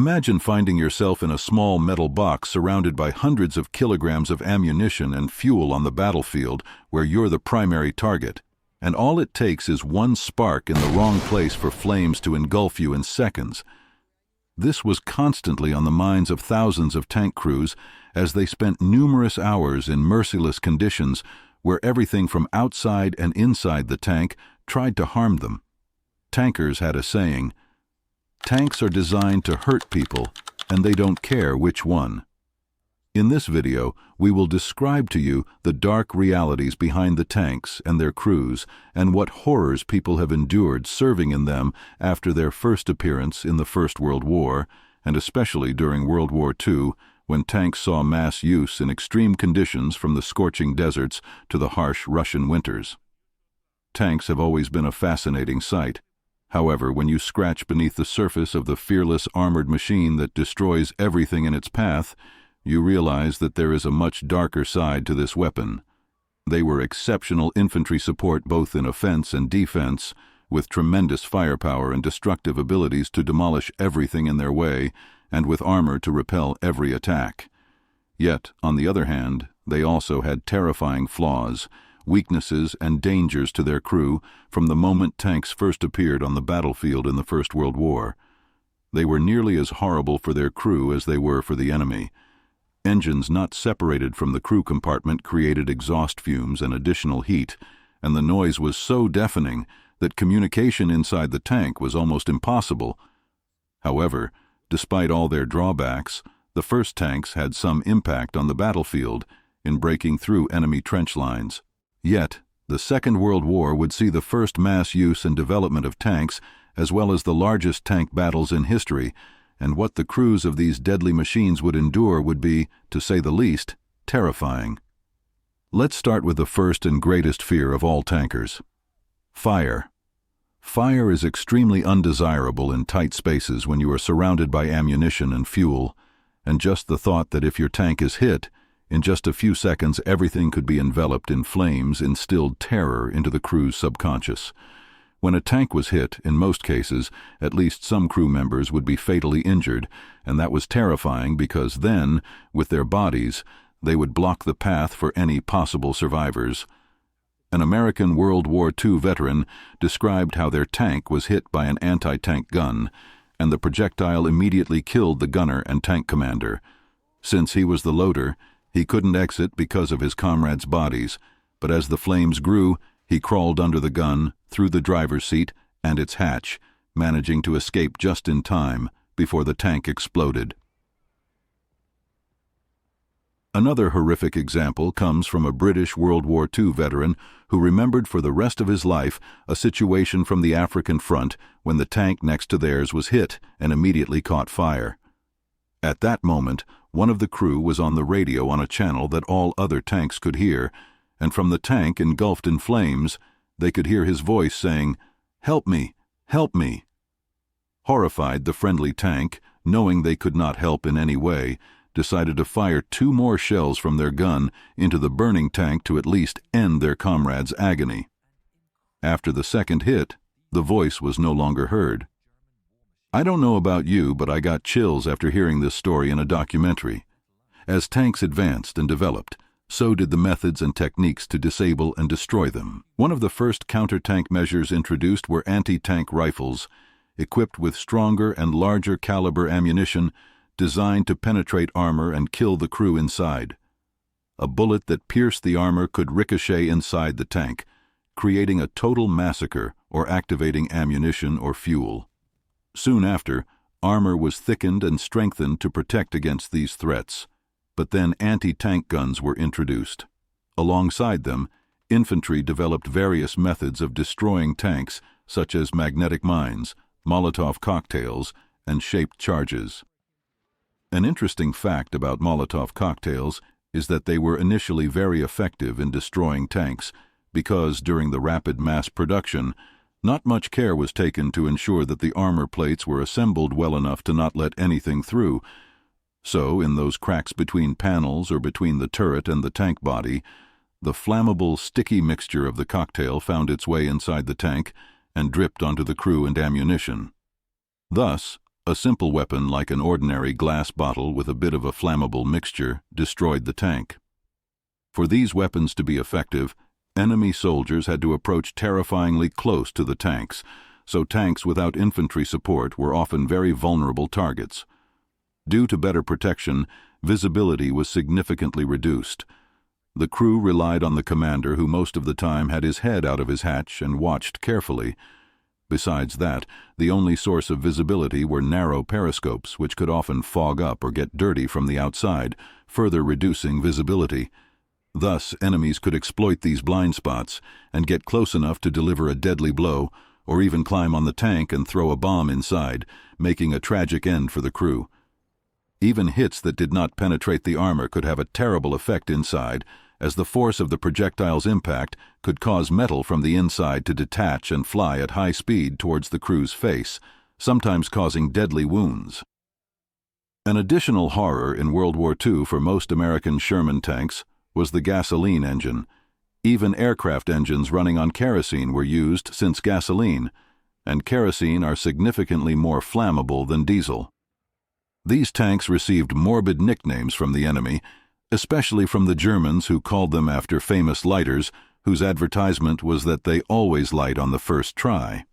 Imagine finding yourself in a small metal box surrounded by hundreds of kilograms of ammunition and fuel on the battlefield where you're the primary target, and all it takes is one spark in the wrong place for flames to engulf you in seconds. This was constantly on the minds of thousands of tank crews as they spent numerous hours in merciless conditions where everything from outside and inside the tank tried to harm them. Tankers had a saying, "Tanks are designed to hurt people, and they don't care which one." In this video, we will describe to you the dark realities behind the tanks and their crews, and what horrors people have endured serving in them after their first appearance in the First World War, and especially during World War II, when tanks saw mass use in extreme conditions from the scorching deserts to the harsh Russian winters. Tanks have always been a fascinating sight. However, when you scratch beneath the surface of the fearless armored machine that destroys everything in its path, you realize that there is a much darker side to this weapon. They were exceptional infantry support both in offense and defense, with tremendous firepower and destructive abilities to demolish everything in their way, and with armor to repel every attack. Yet, on the other hand, they also had terrifying flaws, weaknesses and dangers to their crew from the moment tanks first appeared on the battlefield in the First World War. They were nearly as horrible for their crew as they were for the enemy. Engines not separated from the crew compartment created exhaust fumes and additional heat, and the noise was so deafening that communication inside the tank was almost impossible. However, despite all their drawbacks, the first tanks had some impact on the battlefield in breaking through enemy trench lines. Yet, the Second World War would see the first mass use and development of tanks, as well as the largest tank battles in history, and what the crews of these deadly machines would endure would be, to say the least, terrifying. Let's start with the first and greatest fear of all tankers: fire. Fire is extremely undesirable in tight spaces when you are surrounded by ammunition and fuel, and just the thought that if your tank is hit, in just a few seconds everything could be enveloped in flames instilled terror into the crew's subconscious. When a tank was hit, in most cases, at least some crew members would be fatally injured, and that was terrifying because then, with their bodies, they would block the path for any possible survivors. An American World War II veteran described how their tank was hit by an anti-tank gun, and the projectile immediately killed the gunner and tank commander. Since he was the loader, he couldn't exit because of his comrades' bodies, but as the flames grew, he crawled under the gun, through the driver's seat and its hatch, managing to escape just in time before the tank exploded. Another horrific example comes from a British World War II veteran who remembered for the rest of his life a situation from the African front when the tank next to theirs was hit and immediately caught fire. At that moment, one of the crew was on the radio on a channel that all other tanks could hear, and from the tank engulfed in flames, they could hear his voice saying, "Help me! Help me!" Horrified, the friendly tank, knowing they could not help in any way, decided to fire 2 more shells from their gun into the burning tank to at least end their comrades' agony. After the second hit, the voice was no longer heard. I don't know about you, but I got chills after hearing this story in a documentary. As tanks advanced and developed, so did the methods and techniques to disable and destroy them. One of the first counter-tank measures introduced were anti-tank rifles, equipped with stronger and larger caliber ammunition designed to penetrate armor and kill the crew inside. A bullet that pierced the armor could ricochet inside the tank, creating a total massacre or activating ammunition or fuel. Soon after, armor was thickened and strengthened to protect against these threats, but then anti-tank guns were introduced. Alongside them, infantry developed various methods of destroying tanks, such as magnetic mines, Molotov cocktails, and shaped charges. An interesting fact about Molotov cocktails is that they were initially very effective in destroying tanks because, during the rapid mass production, not much care was taken to ensure that the armor plates were assembled well enough to not let anything through. So, in those cracks between panels or between the turret and the tank body, the flammable, sticky mixture of the cocktail found its way inside the tank and dripped onto the crew and ammunition. Thus, A simple weapon like an ordinary glass bottle with a bit of a flammable mixture destroyed the tank. For these weapons to be effective, enemy soldiers had to approach terrifyingly close to the tanks, so tanks without infantry support were often very vulnerable targets. Due to better protection, visibility was significantly reduced. The crew relied on the commander, who most of the time had his head out of his hatch and watched carefully. Besides that, the only source of visibility were narrow periscopes, which could often fog up or get dirty from the outside, further reducing visibility. Thus, enemies could exploit these blind spots and get close enough to deliver a deadly blow, or even climb on the tank and throw a bomb inside, making a tragic end for the crew. Even hits that did not penetrate the armor could have a terrible effect inside, as the force of the projectile's impact could cause metal from the inside to detach and fly at high speed towards the crew's face, sometimes causing deadly wounds. An additional horror in World War II for most American Sherman tanks was the gasoline engine. Even aircraft engines running on kerosene were used since gasoline, and kerosene are significantly more flammable than diesel. These tanks received morbid nicknames from the enemy, especially from the Germans, who called them after famous lighters whose advertisement was that they always light on the first try.